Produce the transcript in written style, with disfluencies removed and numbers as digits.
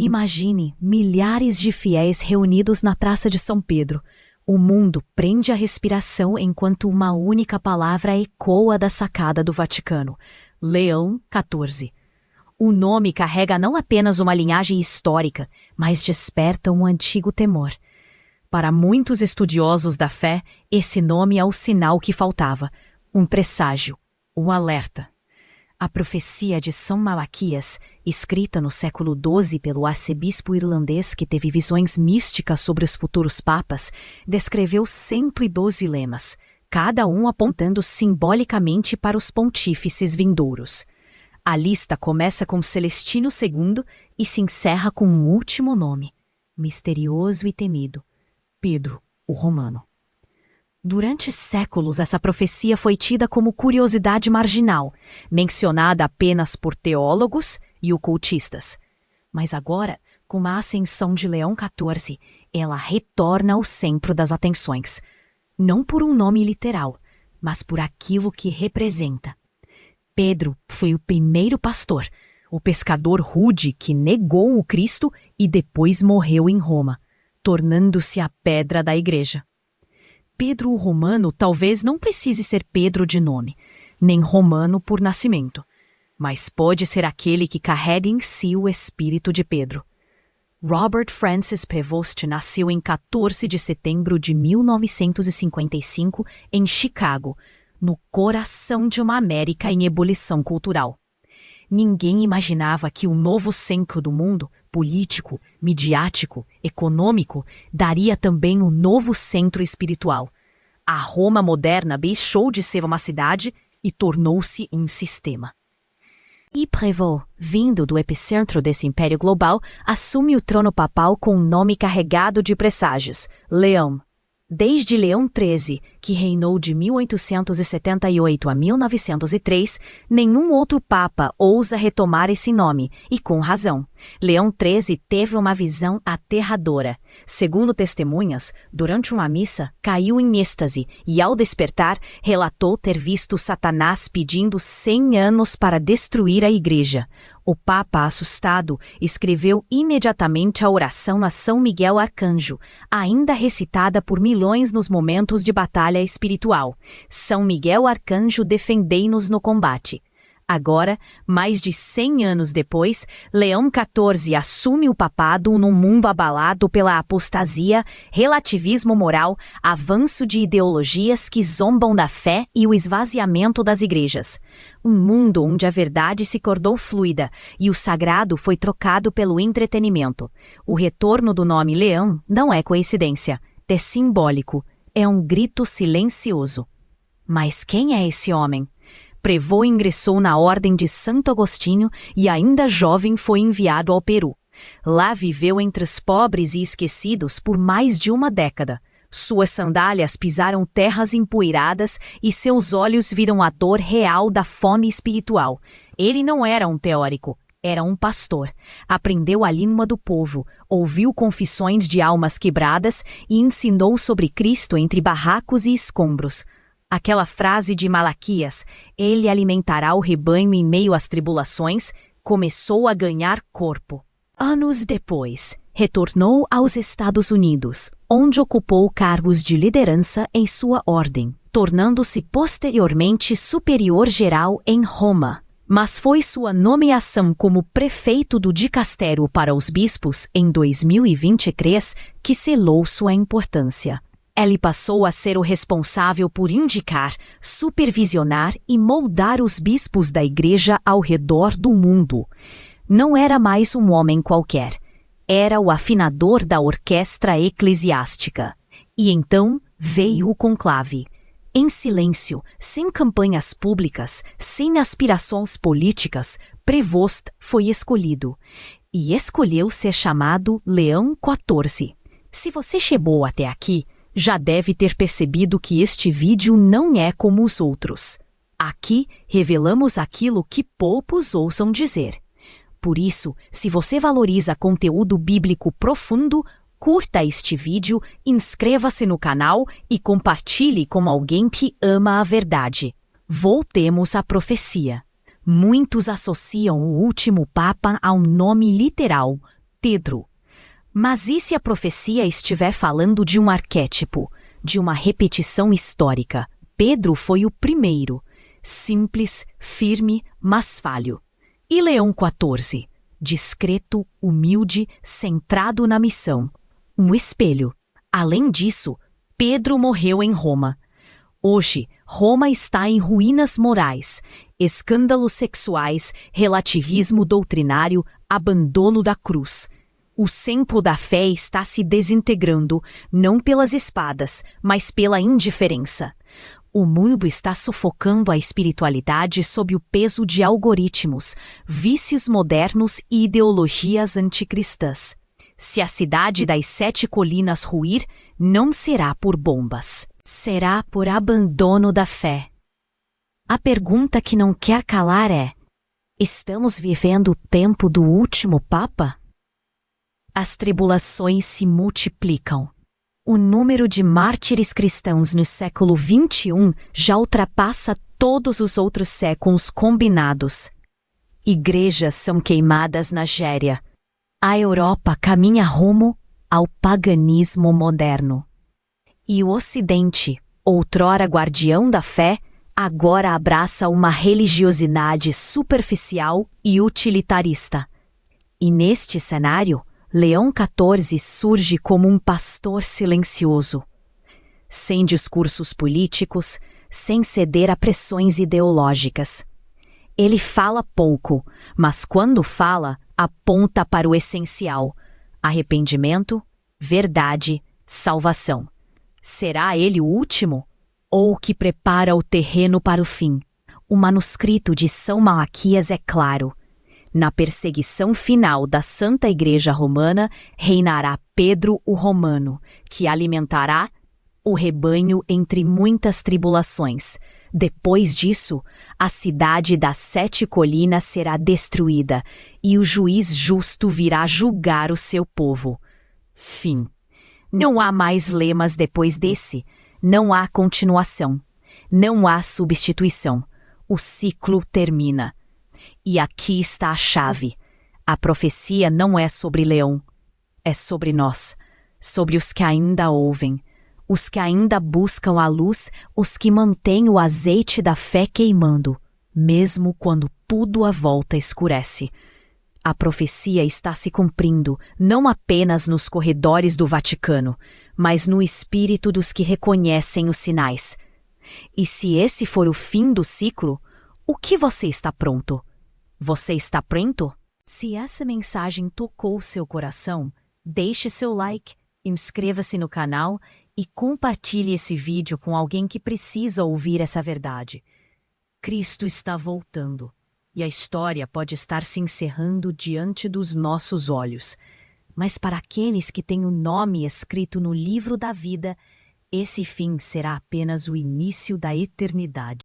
Imagine milhares de fiéis reunidos na Praça de São Pedro. O mundo prende a respiração enquanto uma única palavra ecoa da sacada do Vaticano: Leão XIV. O nome carrega não apenas uma linhagem histórica, mas desperta um antigo temor. Para muitos estudiosos da fé, esse nome é o sinal que faltava, um presságio, um alerta. A profecia de São Malaquias, escrita no século XII pelo arcebispo irlandês que teve visões místicas sobre os futuros papas, descreveu 112 lemas, cada um apontando simbolicamente para os pontífices vindouros. A lista começa com Celestino II e se encerra com um último nome, misterioso e temido: Pedro, o Romano. Durante séculos, essa profecia foi tida como curiosidade marginal, mencionada apenas por teólogos e ocultistas. Mas agora, com a ascensão de Leão XIV, ela retorna ao centro das atenções. Não por um nome literal, mas por aquilo que representa. Pedro foi o primeiro pastor, o pescador rude que negou o Cristo e depois morreu em Roma, tornando-se a pedra da igreja. Pedro o Romano talvez não precise ser Pedro de nome, nem romano por nascimento, mas pode ser aquele que carrega em si o espírito de Pedro. Robert Francis Prevost nasceu em 14 de setembro de 1955 em Chicago, no coração de uma América em ebulição cultural. Ninguém imaginava que o novo centro do mundo, político, midiático, econômico, daria também um novo centro espiritual. A Roma moderna deixou de ser uma cidade e tornou-se um sistema. E Prévost, vindo do epicentro desse império global, assume o trono papal com um nome carregado de presságios: Leão. Desde Leão XIII, que reinou de 1878 a 1903, nenhum outro papa ousa retomar esse nome, e com razão. Leão XIII teve uma visão aterradora. Segundo testemunhas, durante uma missa, caiu em êxtase e, ao despertar, relatou ter visto Satanás pedindo 100 anos para destruir a igreja. O Papa, assustado, escreveu imediatamente a oração a São Miguel Arcanjo, ainda recitada por milhões nos momentos de batalha espiritual. São Miguel Arcanjo, defendei-nos no combate. Agora, mais de 100 anos depois, Leão XIV assume o papado num mundo abalado pela apostasia, relativismo moral, avanço de ideologias que zombam da fé e o esvaziamento das igrejas. Um mundo onde a verdade se tornou fluida e o sagrado foi trocado pelo entretenimento. O retorno do nome Leão não é coincidência, é simbólico, é um grito silencioso. Mas quem é esse homem? Prévost ingressou na Ordem de Santo Agostinho e, ainda jovem, foi enviado ao Peru. Lá viveu entre os pobres e esquecidos por mais de uma década. Suas sandálias pisaram terras empoeiradas e seus olhos viram a dor real da fome espiritual. Ele não era um teórico, era um pastor. Aprendeu a língua do povo, ouviu confissões de almas quebradas e ensinou sobre Cristo entre barracos e escombros. Aquela frase de Malaquias, ele alimentará o rebanho em meio às tribulações, começou a ganhar corpo. Anos depois, retornou aos Estados Unidos, onde ocupou cargos de liderança em sua ordem, tornando-se posteriormente superior geral em Roma. Mas foi sua nomeação como prefeito do dicastério para os bispos em 2023 que selou sua importância. Ele passou a ser o responsável por indicar, supervisionar e moldar os bispos da igreja ao redor do mundo. Não era mais um homem qualquer. Era o afinador da orquestra eclesiástica. E então veio o conclave. Em silêncio, sem campanhas públicas, sem aspirações políticas, Prévost foi escolhido. E escolheu ser chamado Leão XIV. Se você chegou até aqui, já deve ter percebido que este vídeo não é como os outros. Aqui revelamos aquilo que poucos ousam dizer. Por isso, se você valoriza conteúdo bíblico profundo, curta este vídeo, inscreva-se no canal e compartilhe com alguém que ama a verdade. Voltemos à profecia. Muitos associam o último Papa a um nome literal, Pedro. Mas e se a profecia estiver falando de um arquétipo, de uma repetição histórica? Pedro foi o primeiro, simples, firme, mas falho. E Leão 14, discreto, humilde, centrado na missão. Um espelho. Além disso, Pedro morreu em Roma. Hoje, Roma está em ruínas morais, escândalos sexuais, relativismo doutrinário, abandono da cruz. O centro da fé está se desintegrando, não pelas espadas, mas pela indiferença. O mundo está sufocando a espiritualidade sob o peso de algoritmos, vícios modernos e ideologias anticristãs. Se a cidade das 7 colinas ruir, não será por bombas, será por abandono da fé. A pergunta que não quer calar é: estamos vivendo o tempo do último Papa? As tribulações se multiplicam. O número de mártires cristãos no século XXI já ultrapassa todos os outros séculos combinados. Igrejas são queimadas na Géria. A Europa caminha rumo ao paganismo moderno. E o Ocidente, outrora guardião da fé, agora abraça uma religiosidade superficial e utilitarista. E neste cenário, Leão 14 surge como um pastor silencioso, sem discursos políticos, sem ceder a pressões ideológicas. Ele fala pouco, mas quando fala, aponta para o essencial: arrependimento, verdade, salvação. Será ele o último? Ou o que prepara o terreno para o fim? O manuscrito de São Malaquias é claro. Na perseguição final da Santa Igreja Romana, reinará Pedro o Romano, que alimentará o rebanho entre muitas tribulações. Depois disso, a cidade das 7 colinas será destruída, e o juiz justo virá julgar o seu povo. Fim. Não há mais lemas depois desse, não há continuação, não há substituição. O ciclo termina. E aqui está a chave. A profecia não é sobre Leão, é sobre nós, sobre os que ainda ouvem, os que ainda buscam a luz, os que mantêm o azeite da fé queimando, mesmo quando tudo à volta escurece. A profecia está se cumprindo não apenas nos corredores do Vaticano, mas no espírito dos que reconhecem os sinais. E se esse for o fim do ciclo, o que você está pronto? Você está pronto? Se essa mensagem tocou seu coração, deixe seu like, inscreva-se no canal e compartilhe esse vídeo com alguém que precisa ouvir essa verdade. Cristo está voltando, e a história pode estar se encerrando diante dos nossos olhos. Mas para aqueles que têm o nome escrito no livro da vida, esse fim será apenas o início da eternidade.